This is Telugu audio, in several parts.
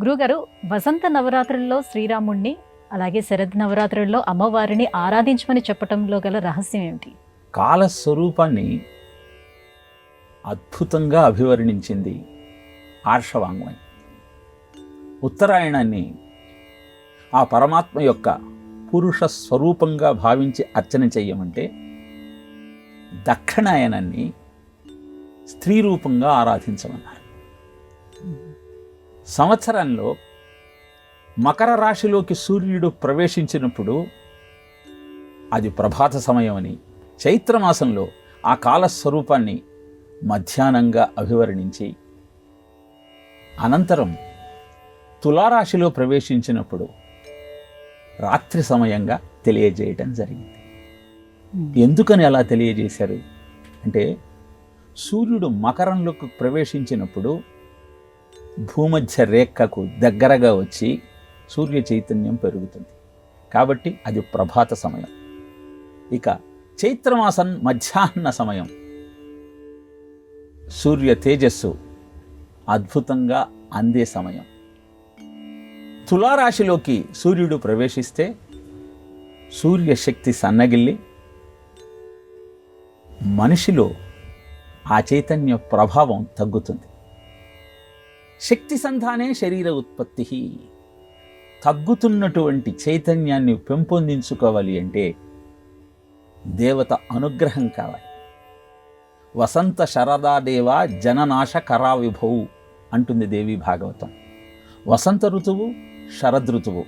గురుగారు, వసంత నవరాత్రుల్లో శ్రీరాముణ్ణి, అలాగే శరద్ నవరాత్రుల్లో అమ్మవారిని ఆరాధించమని చెప్పటంలో గల రహస్యం ఏమిటి? కాలస్వరూపాన్ని అద్భుతంగా అభివర్ణించింది ఆర్షవాంగ్మయం. ఉత్తరాయణాన్ని ఆ పరమాత్మ యొక్క పురుష స్వరూపంగా భావించి అర్చన చెయ్యమంటే, దక్షిణాయనాన్ని స్త్రీ రూపంగా ఆరాధించమన్నారు. సంవత్సరంలో మకర రాశిలోకి సూర్యుడు ప్రవేశించినప్పుడు అది ప్రభాత సమయం అని, చైత్రమాసంలో ఆ కాలస్వరూపాన్ని మధ్యాహ్నంగా అభివర్ణించి, అనంతరం తులారాశిలో ప్రవేశించినప్పుడు రాత్రి సమయంగా తెలియజేయటం జరిగింది. ఎందుకని అలా తెలియజేశారు అంటే, సూర్యుడు మకరంలోకి ప్రవేశించినప్పుడు భూమధ్య రేఖకు దగ్గరగా వచ్చి సూర్య చైతన్యం పెరుగుతుంది కాబట్టి అది ప్రభాత సమయం. ఇక చైత్రమాసం మధ్యాహ్న సమయం సూర్య తేజస్సు అద్భుతంగా అందే సమయం. తులారాశిలోకి సూర్యుడు ప్రవేశిస్తే సూర్యశక్తి సన్నగిల్లి మనిషిలో ఆ చైతన్య ప్రభావం తగ్గుతుంది. శక్తి సంధానే శరీర ఉత్పత్తి. తగ్గుతున్నటువంటి చైతన్యాన్ని పెంపొందించుకోవాలి అంటే దేవత అనుగ్రహం కావాలి. వసంత శరదాదేవ జననాశ కరావిభవు అంటుంది దేవి భాగవతం. వసంత ఋతువు, శరదృతువు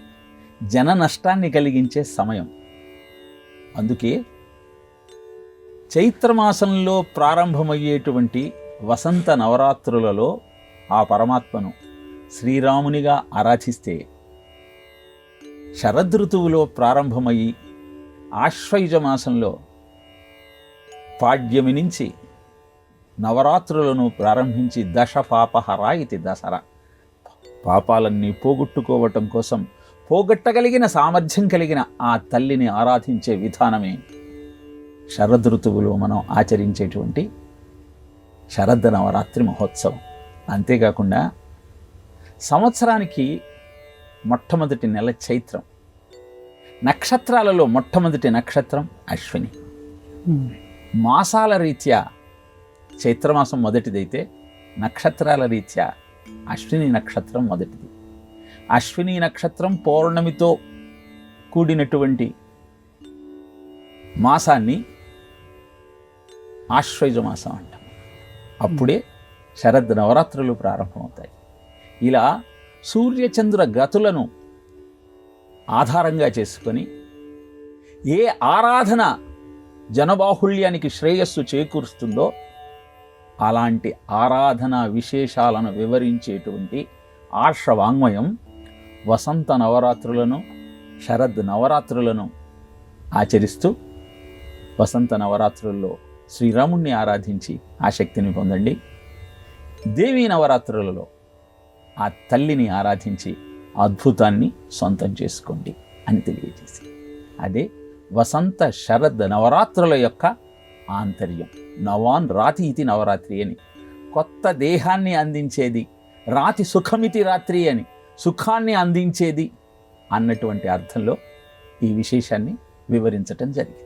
జన నష్టాన్ని కలిగించే సమయం. అందుకే చైత్రమాసంలో ప్రారంభమయ్యేటువంటి వసంత నవరాత్రులలో ఆ పరమాత్మను శ్రీరామునిగా ఆరాధిస్తే, శరదృతువులో ప్రారంభమయ్యి ఆశ్వయుజ మాసంలో పాడ్యమి నుంచి నవరాత్రులను ప్రారంభించి దశ పాపహర ఇది దసరా, పాపాలన్నీ పోగొట్టుకోవటం కోసం పోగొట్టగలిగిన సామర్థ్యం కలిగిన ఆ తల్లిని ఆరాధించే విధానమే శరదృతువులో మనం ఆచరించేటువంటి శరద్ నవరాత్రి మహోత్సవం. అంతేకాకుండా సంవత్సరానికి మొట్టమొదటి నెల చైత్రం. నక్షత్రాలలో మొట్టమొదటి నక్షత్రం అశ్విని. మాసాల రీత్యా చైత్రమాసం మొదటిదైతే నక్షత్రాల రీత్యా అశ్విని నక్షత్రం మొదటిది. అశ్విని నక్షత్రం పౌర్ణమితో కూడినటువంటి మాసాన్ని ఆశ్వయుజ మాసం అంటాం. అప్పుడే శరద్ నవరాత్రులు ప్రారంభమవుతాయి. ఇలా సూర్యచంద్ర గతులను ఆధారంగా చేసుకొని ఏ ఆరాధన జనబాహుళ్యానికి శ్రేయస్సు చేకూరుస్తుందో అలాంటి ఆరాధన విశేషాలను వివరించేటువంటి ఆర్షవాంగ్మయం వసంత నవరాత్రులను, శరద్ నవరాత్రులను ఆచరిస్తూ వసంత నవరాత్రుల్లో శ్రీరాముణ్ణి ఆరాధించి ఆ శక్తిని పొందండి. దేవీ నవరాత్రులలో ఆ తల్లిని ఆరాధించి అద్భుతాన్ని సొంతం చేసుకోండి అని తెలియజేసి, అదే వసంత శరద్ నవరాత్రుల యొక్క ఆంతర్యం. నవాన్ రాతి ఇది నవరాత్రి అని, కొత్త దేహాన్ని అందించేది. రాతి సుఖమితి రాత్రి అని, సుఖాన్ని అందించేది అన్నటువంటి అర్థంలో ఈ విశేషాన్ని వివరించటం జరిగింది.